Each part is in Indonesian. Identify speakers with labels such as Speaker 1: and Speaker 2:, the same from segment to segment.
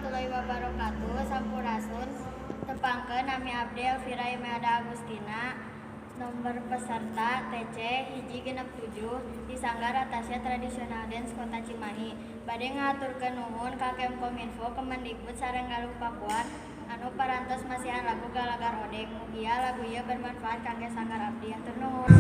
Speaker 1: warahmatullahi wabarakatuh. Sampurasun tepangkeun nami abdi Elvira Imelda Agustina. Nomor peserta TC hiji genep 7 di Sanggar Atasya Tradisional Dance Kota Cimahi. Bade ngaturkeun nuhun ka Kemkominfo, Kemendikbud sareng Galuh Pakuan anu parantos masihan lagu Galagar Odeng. Mugia lagu ieu bermanfaat kangge Sanggar abdi. Hatur nuhun.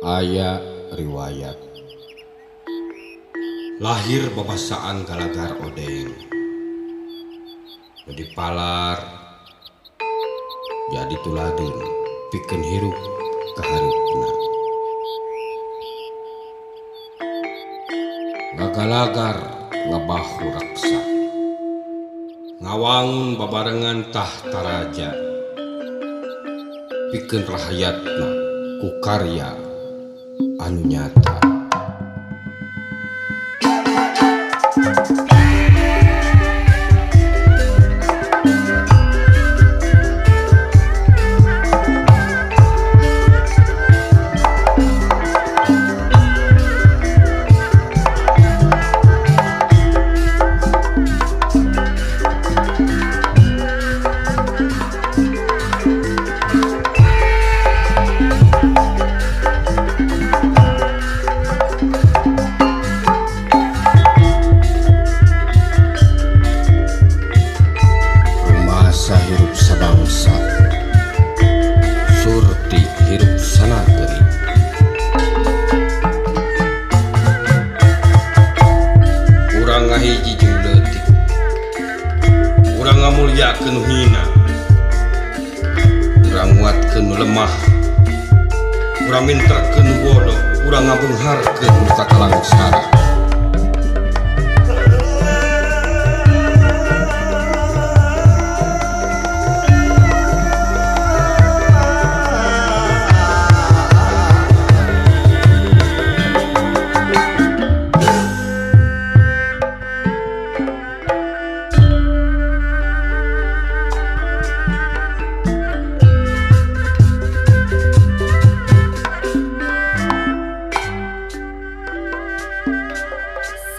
Speaker 2: Aya riwayat lahir babasaan Galagar Odeng jadi palar jadi tuladeun pikeun hirup kaharupna. Gagalagar ngabahu raksa ngawangun babarengan tahta raja pikeun rahayatna ku karya anu nyata. Hirup sabangsa surti hirup sanageri urang ngahiji jeung leutik urang ngamulyakeun hina urang nguatkeun lemah urang minterkeun bodoh urang ngabeungharkeun ka kalangsara.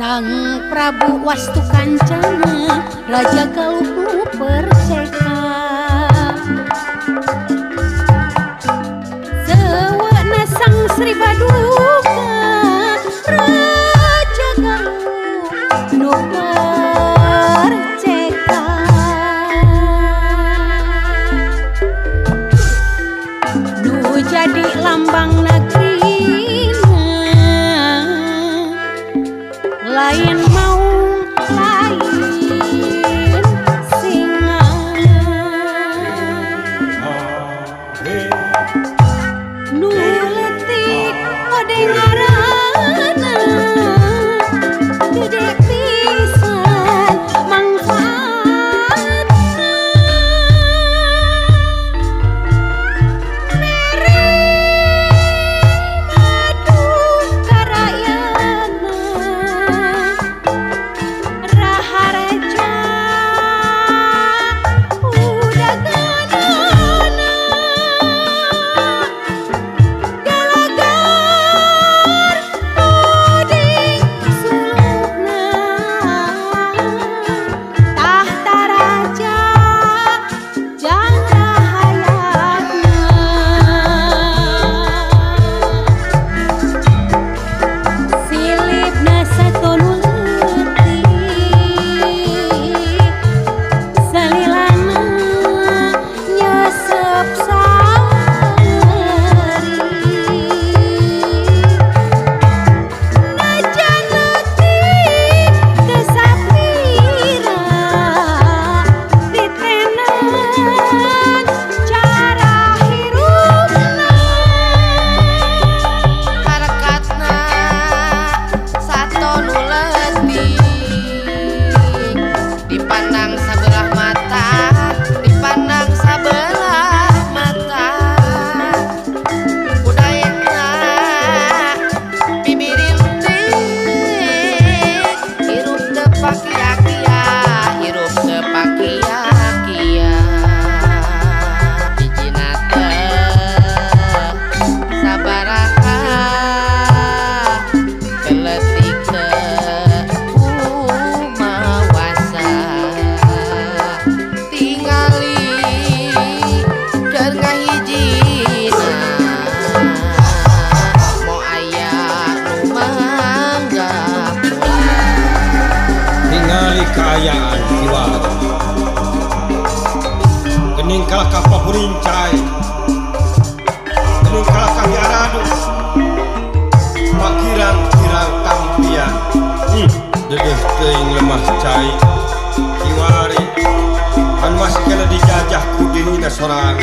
Speaker 3: Sang Prabu Wastukancana Raja Galuh Perseka sewana Sang Sri Paduka Raja Galuh nu perseka nu jadi lambang negeri lain mau lain singa nu leutik odengan
Speaker 2: kalakah papurincai Ening kalakah diaradu Pakirang-kirang tampian Dedeh teing lemah cai Kiwari Kan masih kena dijajah kudinina sorangan